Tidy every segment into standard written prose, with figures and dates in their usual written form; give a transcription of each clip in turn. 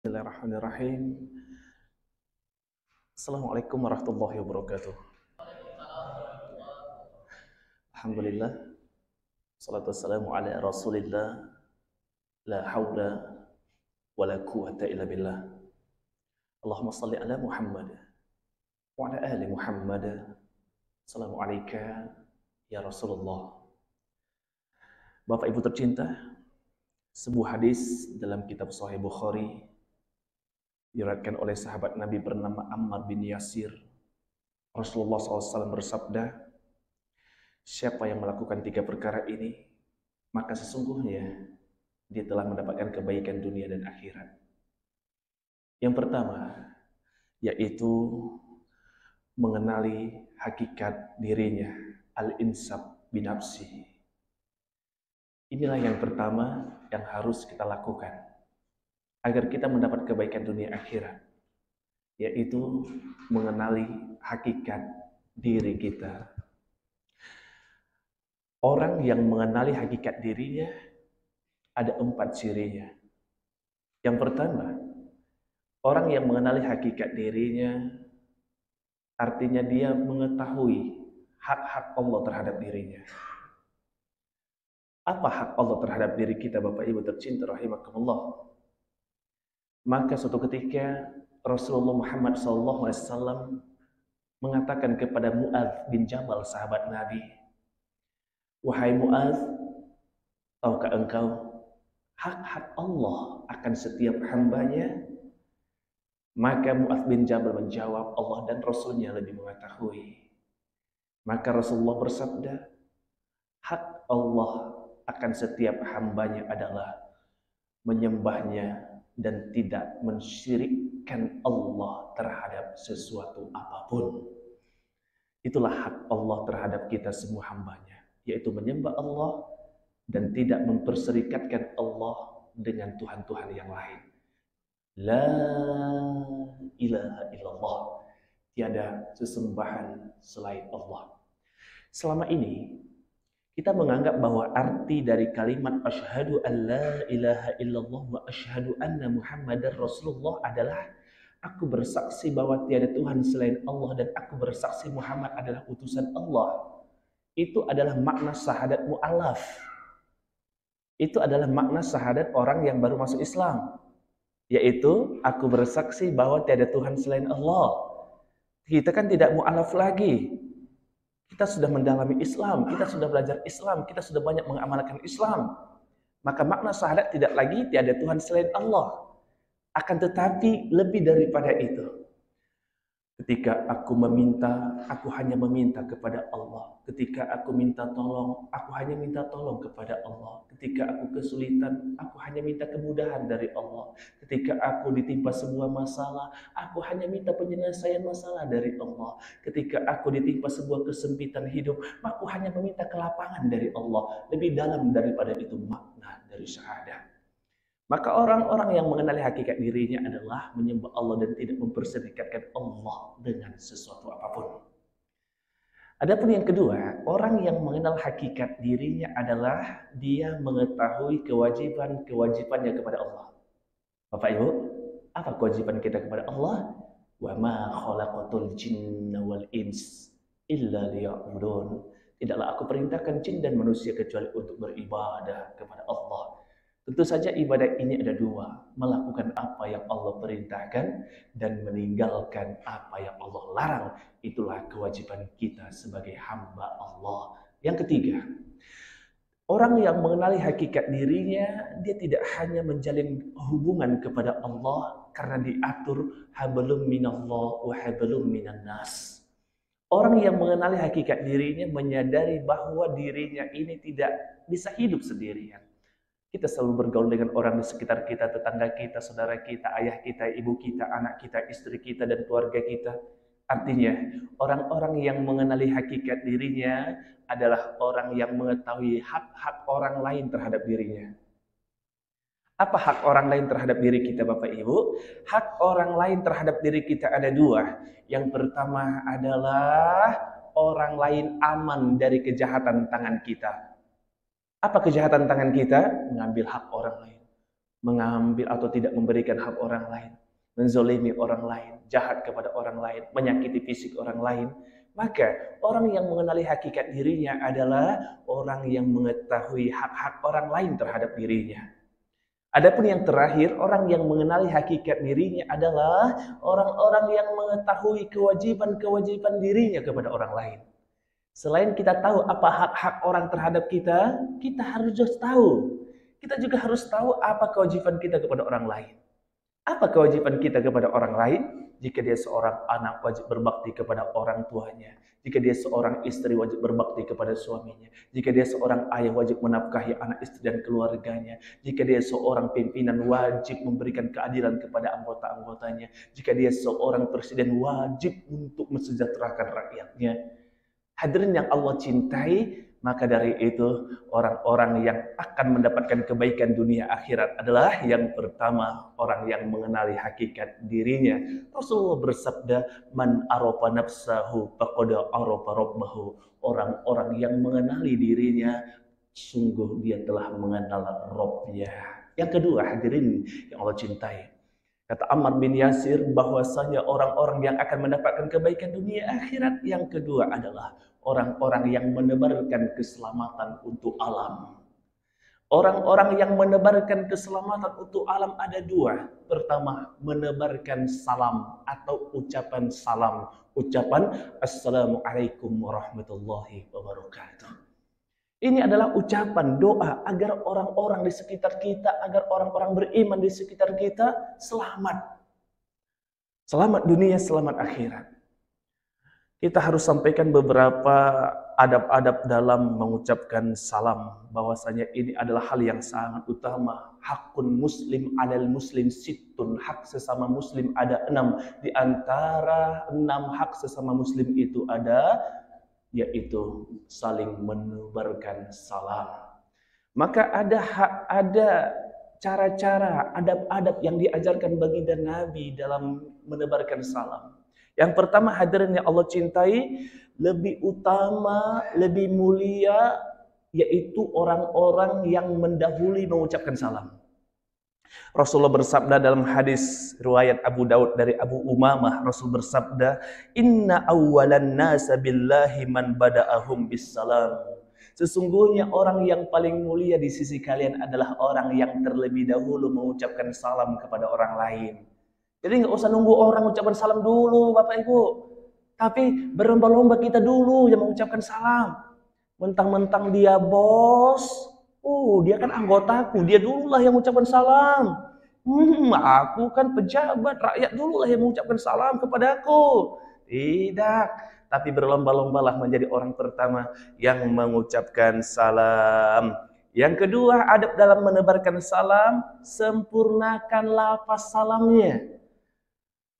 Bismillahirrahmanirrahim. Assalamualaikum warahmatullahi wabarakatuh. Alhamdulillah. Salatu wassalamu ala rasulillah. La hawla wa la quwata illa billah. Allahumma salli ala Muhammad wa ala ali Muhammad. Assalamualaikum ya Rasulullah. Bapak Ibu tercinta, sebuah hadis dalam kitab Sahih Bukhari diriwayatkan oleh sahabat Nabi bernama Ammar bin Yasir. Rasulullah SAW bersabda, siapa yang melakukan 3 perkara ini, maka sesungguhnya dia telah mendapatkan kebaikan dunia dan akhirat. Yang pertama, yaitu mengenali hakikat dirinya, al-insaf binafsi. Inilah yang pertama yang harus kita lakukan agar kita mendapat kebaikan dunia akhirat, yaitu mengenali hakikat diri kita. Orang yang mengenali hakikat dirinya ada 4 cirinya. Yang pertama, orang yang mengenali hakikat dirinya artinya dia mengetahui hak-hak Allah terhadap dirinya. Apa hak Allah terhadap diri kita, Bapak Ibu tercinta rahimakumullah? Maka suatu ketika Rasulullah Muhammad SAW mengatakan kepada Mu'adz bin Jabal, sahabat Nabi, wahai Mu'adz, tahukah engkau hak-hak Allah akan setiap hambanya? Maka Mu'adz bin Jabal menjawab, Allah dan Rasulnya lebih mengetahui. Maka Rasulullah bersabda, hak Allah akan setiap hambanya adalah menyembahnya dan tidak mensyirikkan Allah terhadap sesuatu apapun. Itulah hak Allah terhadap kita semua hambanya, yaitu menyembah Allah dan tidak memperserikatkan Allah dengan Tuhan-Tuhan yang lain. La ilaha illallah, tiada sesembahan selain Allah. Selama ini kita menganggap bahwa arti dari kalimat asyhadu an la ilaha illallah wa asyhadu anna Muhammadar Rasulullah adalah aku bersaksi bahwa tiada Tuhan selain Allah dan aku bersaksi Muhammad adalah utusan Allah. Itu adalah makna syahadat mu'allaf. Itu adalah makna syahadat orang yang baru masuk Islam, yaitu aku bersaksi bahwa tiada Tuhan selain Allah. Kita kan tidak mu'allaf lagi. Kita sudah mendalami Islam, kita sudah belajar Islam, kita sudah banyak mengamalkan Islam. Maka makna syahadat tidak lagi tiada Tuhan selain Allah. Akan tetapi lebih daripada itu. Ketika aku meminta, aku hanya meminta kepada Allah. Ketika aku minta tolong, aku hanya minta tolong kepada Allah. Ketika aku kesulitan, aku hanya minta kemudahan dari Allah. Ketika aku ditimpa sebuah masalah, aku hanya minta penyelesaian masalah dari Allah. Ketika aku ditimpa sebuah kesempitan hidup, aku hanya meminta kelapangan dari Allah. Lebih dalam daripada itu makna dari syahadat. Maka orang-orang yang mengenali hakikat dirinya adalah menyembah Allah dan tidak memperserikatkan Allah dengan sesuatu apapun. Adapun yang kedua, orang yang mengenal hakikat dirinya adalah dia mengetahui kewajiban-kewajibannya kepada Allah. Bapak Ibu, apa kewajiban kita kepada Allah? Wa ma khalaqatul jinna wal ins illa liya'budun. Tidaklah aku perintahkan jin dan manusia kecuali untuk beribadah kepada Allah. Tentu saja ibadah ini ada 2, melakukan apa yang Allah perintahkan dan meninggalkan apa yang Allah larang. Itulah kewajiban kita sebagai hamba Allah. Yang ketiga, orang yang mengenali hakikat dirinya, dia tidak hanya menjalin hubungan kepada Allah karena diatur hablum minallah wa hablum minan nas. Orang yang mengenali hakikat dirinya menyadari bahwa dirinya ini tidak bisa hidup sendirian. Kita selalu bergaul dengan orang di sekitar kita, tetangga kita, saudara kita, ayah kita, ibu kita, anak kita, istri kita, dan keluarga kita. Artinya, orang-orang yang mengenali hakikat dirinya adalah orang yang mengetahui hak-hak orang lain terhadap dirinya. Apa hak orang lain terhadap diri kita, Bapak Ibu? Hak orang lain terhadap diri kita ada 2. Yang pertama adalah orang lain aman dari kejahatan tangan kita. Apa kejahatan tangan kita? Mengambil hak orang lain. mengambil atau tidak memberikan hak orang lain, menzolimi orang lain, jahat kepada orang lain, menyakiti fisik orang lain, maka orang yang mengenali hakikat dirinya adalah orang yang mengetahui hak-hak orang lain terhadap dirinya. Adapun yang terakhir, orang yang mengenali hakikat dirinya adalah orang-orang yang mengetahui kewajiban-kewajiban dirinya kepada orang lain. Selain kita tahu apa hak-hak orang terhadap kita, kita harus tahu. Kita juga harus tahu apa kewajiban kita kepada orang lain. Apa kewajiban kita kepada orang lain? Jika dia seorang anak, wajib berbakti kepada orang tuanya. Jika dia seorang istri, wajib berbakti kepada suaminya. Jika dia seorang ayah, wajib menafkahi anak istri dan keluarganya. Jika dia seorang pimpinan, wajib memberikan keadilan kepada anggota-anggotanya. Jika dia seorang presiden, wajib untuk mensejahterakan rakyatnya. Hadirin yang Allah cintai, maka dari itu orang-orang yang akan mendapatkan kebaikan dunia akhirat adalah yang pertama, orang yang mengenali hakikat dirinya. Rasulullah bersabda, man arafa nafsahu faqad arafa rabbahu. Orang-orang yang mengenali dirinya, sungguh dia telah mengenal Rabbnya. Yang kedua, hadirin yang Allah cintai, kata Ammar bin Yasir bahwasanya orang-orang yang akan mendapatkan kebaikan dunia akhirat yang kedua adalah orang-orang yang menebarkan keselamatan untuk alam. Orang-orang yang menebarkan keselamatan untuk alam ada dua. Pertama, menebarkan salam atau ucapan salam. Ucapan Assalamualaikum warahmatullahi wabarakatuh. Ini adalah ucapan doa agar orang-orang di sekitar kita, agar orang-orang beriman di sekitar kita selamat. Selamat dunia, selamat akhirat. Kita harus sampaikan beberapa adab-adab dalam mengucapkan salam. Bahwasanya ini adalah hal yang sangat utama. Hakun muslim alal muslim sittun. Hak sesama muslim ada 6. Di antara 6 hak sesama muslim itu ada, yaitu saling menebarkan salam. Maka ada cara-cara, adab-adab yang diajarkan baginda Nabi dalam menebarkan salam. Yang pertama, hadirin yang Allah cintai, lebih utama, lebih mulia, yaitu orang-orang yang mendahului mengucapkan salam. Rasulullah bersabda dalam hadis riwayat Abu Daud dari Abu Umamah, Rasul bersabda, inna awwalan nasa billahi man bada'ahum bissalam. Sesungguhnya orang yang paling mulia di sisi kalian adalah orang yang terlebih dahulu mengucapkan salam kepada orang lain. Jadi nggak usah nunggu orang ucapkan salam dulu, Bapak Ibu. Tapi berlomba-lomba kita dulu yang mengucapkan salam. Mentang-mentang dia bos, dia kan anggotaku, dia dululah yang mengucapkan salam. Aku kan pejabat, rakyat dululah yang mengucapkan salam kepadaku. Tidak, tapi berlomba-lombalah menjadi orang pertama yang mengucapkan salam. Yang kedua, adab dalam menebarkan salam, sempurnakan lafaz salamnya.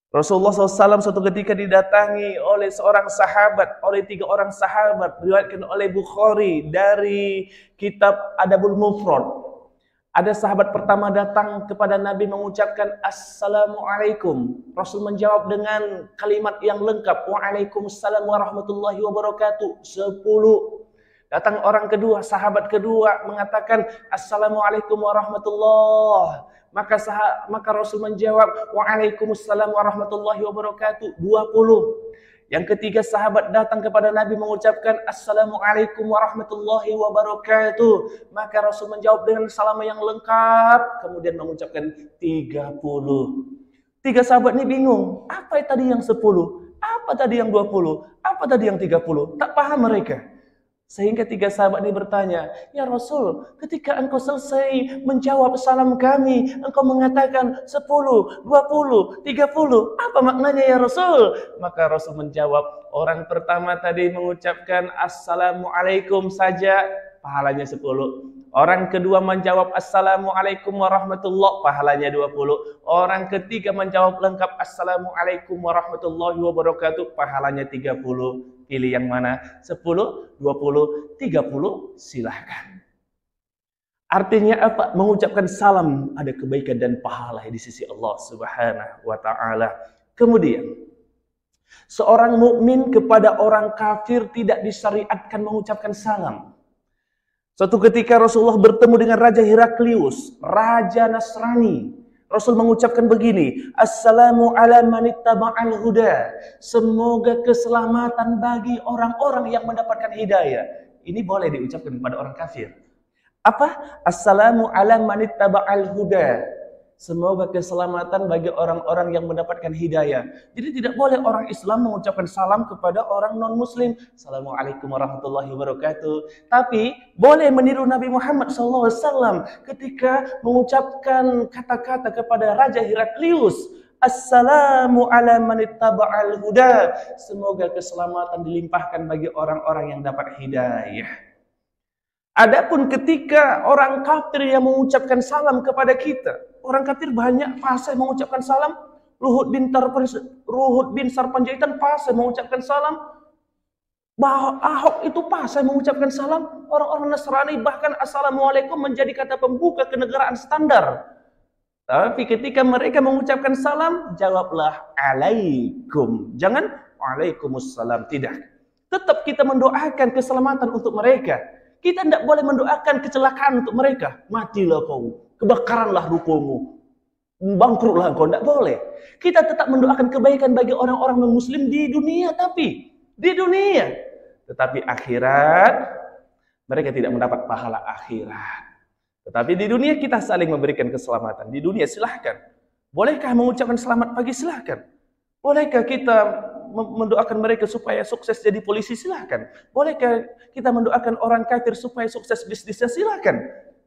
Rasulullah SAW suatu ketika didatangi oleh seorang sahabat, oleh 3 orang sahabat, diriwayatkan oleh Bukhari dari kitab Adabul Mufrad. Ada sahabat pertama datang kepada Nabi mengucapkan Assalamualaikum. Rasul menjawab dengan kalimat yang lengkap, Waalaikumsalam warahmatullahi wabarakatuh. 10. Datang orang kedua, sahabat kedua mengatakan Assalamualaikum warahmatullahi. Maka Rasul menjawab Waalaikumsalam warahmatullahi wabarakatuh. 20. Yang ketiga, sahabat datang kepada Nabi mengucapkan Assalamualaikum warahmatullahi wabarakatuh. Maka Rasul menjawab dengan salam yang lengkap, kemudian mengucapkan 30. 3 sahabat ini bingung, apa tadi yang 10? Apa tadi yang 20? Apa tadi yang 30? Tak paham mereka. Sehingga 3 sahabat ini bertanya, ya Rasul, ketika engkau selesai menjawab salam kami, engkau mengatakan 10, 20, 30, apa maknanya ya Rasul? Maka Rasul menjawab, orang pertama tadi mengucapkan Assalamualaikum saja, pahalanya 10. Orang kedua menjawab Assalamualaikum warahmatullahi, pahalanya 20. Orang ketiga menjawab lengkap Assalamualaikum warahmatullahi wabarakatuh, pahalanya 30. Pilih yang mana? 10, 20, 30, silahkan. Artinya apa? Mengucapkan salam ada kebaikan dan pahala di sisi Allah Subhanahu wa taala. Kemudian, seorang mukmin kepada orang kafir tidak disyariatkan mengucapkan salam. Suatu ketika Rasulullah bertemu dengan Raja Heraklius, Raja Nasrani. Rasul mengucapkan begini, Assalamu ala manittaba'al huda. Semoga keselamatan bagi orang-orang yang mendapatkan hidayah. Ini boleh diucapkan kepada orang kafir. Apa? Assalamu ala manittaba'al huda. Semoga keselamatan bagi orang-orang yang mendapatkan hidayah. Jadi tidak boleh orang Islam mengucapkan salam kepada orang non-Muslim. Assalamualaikum warahmatullahi wabarakatuh. Tapi boleh meniru Nabi Muhammad SAW ketika mengucapkan kata-kata kepada Raja Heraklius. Assalamu ala manittaba'al huda. Semoga keselamatan dilimpahkan bagi orang-orang yang dapat hidayah. Adapun ketika orang kafir yang mengucapkan salam kepada kita, orang kafir banyak fasih mengucapkan salam. Luhut bin Sarpanjaitan fasih mengucapkan salam. Ahok itu fasih mengucapkan salam. Orang-orang Nasrani bahkan Assalamualaikum menjadi kata pembuka kenegaraan standar. Tapi ketika mereka mengucapkan salam, jawablah alaikum. Jangan waalaikumsalam, tidak. Tetap kita mendoakan keselamatan untuk mereka. Kita tidak boleh mendoakan kecelakaan untuk mereka. Matilah kau, kebakaranlah rukomu, bangkrutlah kau. Tidak boleh. Kita tetap mendoakan kebaikan bagi orang-orang non-muslim di dunia. Tetapi akhirat, mereka tidak mendapat pahala akhirat. Tetapi di dunia kita saling memberikan keselamatan. Di dunia silahkan. Bolehkah mengucapkan selamat pagi? Silahkan. Bolehkah kita mendoakan mereka supaya sukses jadi polisi? Silahkan. Bolehkah kita mendoakan orang kafir supaya sukses bisnisnya? Silahkan.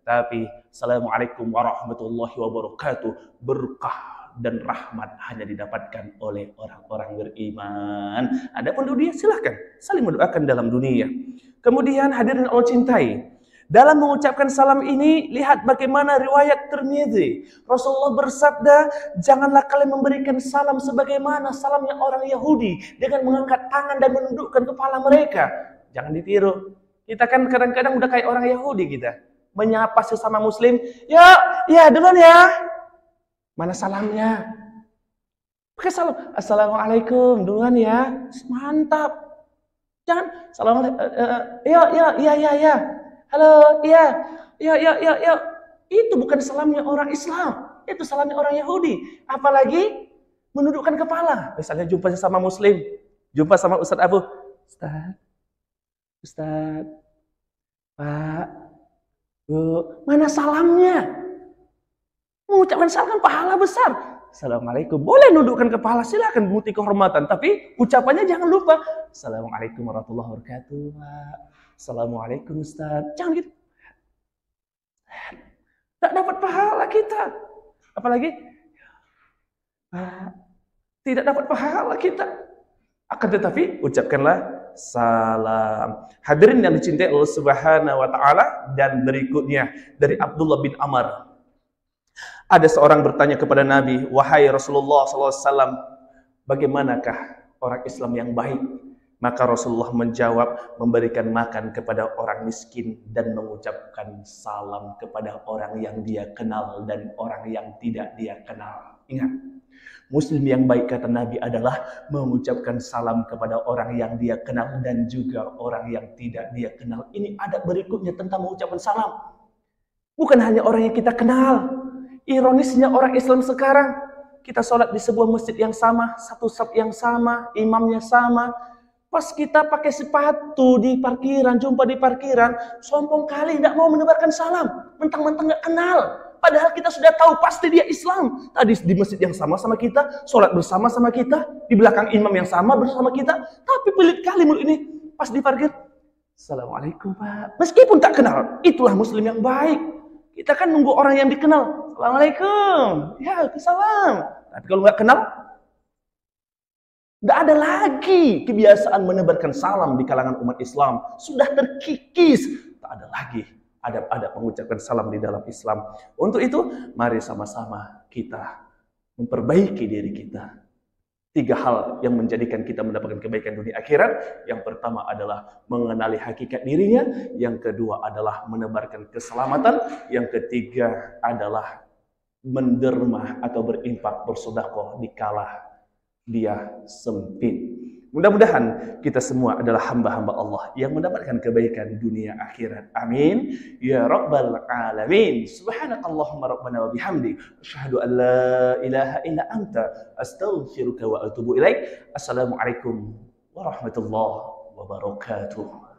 Tapi Assalamualaikum warahmatullahi wabarakatuh, berkah dan rahmat hanya didapatkan oleh orang-orang beriman. Adapun dunia silahkan saling mendoakan dalam dunia. Kemudian hadirin Allah cintai, dalam mengucapkan salam ini, lihat bagaimana riwayat Tirmidzi. Rasulullah bersabda, janganlah kalian memberikan salam sebagaimana salamnya orang Yahudi dengan mengangkat tangan dan menundukkan kepala mereka. Jangan ditiru. Kita kan kadang-kadang udah kayak orang Yahudi kita. Menyapa sesama muslim, ya duluan ya. Mana salamnya? Pakai salam, Assalamualaikum, duluan ya. Mantap. Jangan, Assalamualaikum, ya. Halo, iya. Itu bukan salamnya orang Islam. Itu salamnya orang Yahudi. Apalagi menundukkan kepala. Misalnya jumpa sama muslim. Jumpa sama Ustadz Abu. Ustadz. Pak. Bu. Mana salamnya? Mengucapkan salam kan pahala besar. Assalamualaikum. Boleh nundukkan kepala. Silakan bukti kehormatan. Tapi ucapannya jangan lupa. Assalamualaikum warahmatullahi wabarakatuh. Pak. Assalamualaikum Ustaz. Jangan gitu. Tak dapat pahala kita. Apalagi tidak dapat pahala kita. Akan tetapi ucapkanlah salam. Hadirin yang dicintai Allah Subhanahu wa taala, dan berikutnya dari Abdullah bin Amr. Ada seorang bertanya kepada Nabi, wahai Rasulullah SAW, bagaimanakah orang Islam yang baik? Maka Rasulullah menjawab, memberikan makan kepada orang miskin dan mengucapkan salam kepada orang yang dia kenal dan orang yang tidak dia kenal. Ingat, Muslim yang baik kata Nabi adalah mengucapkan salam kepada orang yang dia kenal dan juga orang yang tidak dia kenal. Ini adab berikutnya tentang mengucapkan salam. Bukan hanya orang yang kita kenal. Ironisnya orang Islam sekarang, kita sholat di sebuah masjid yang sama, satu saf yang sama, imamnya sama. Pas kita pakai sepatu di parkiran, jumpa di parkiran, sombong kali tidak mau menebarkan salam. Mentang-mentang nggak kenal. Padahal kita sudah tahu pasti dia Islam. Tadi di masjid yang sama kita, sholat bersama sama kita, di belakang imam yang sama bersama kita. Tapi pelit kali mulut ini. Pas di parkir, Assalamualaikum Pak. Meskipun tak kenal, itulah Muslim yang baik. Kita kan nunggu orang yang dikenal. Assalamualaikum. Ya, salam. Tapi kalau nggak kenal, nggak ada lagi kebiasaan menebarkan salam di kalangan umat Islam. Sudah terkikis. Tak ada lagi adab-adab mengucapkan salam di dalam Islam. Untuk itu, mari sama-sama kita memperbaiki diri kita. 3 hal yang menjadikan kita mendapatkan kebaikan dunia akhirat. Yang pertama adalah mengenali hakikat dirinya. Yang kedua adalah menebarkan keselamatan. Yang ketiga adalah mendermah atau berinfak, bersedekah di kala dia sempit. Mudah-mudahan kita semua adalah hamba-hamba Allah yang mendapatkan kebaikan dunia akhirat. Amin. Ya Rabbal Alamin. Subhanakallahumma rabbana wa bihamdi. Asyhadu an la ilaha illa anta. Astaghfiruka wa atubu ilaik. Assalamualaikum warahmatullahi wabarakatuh.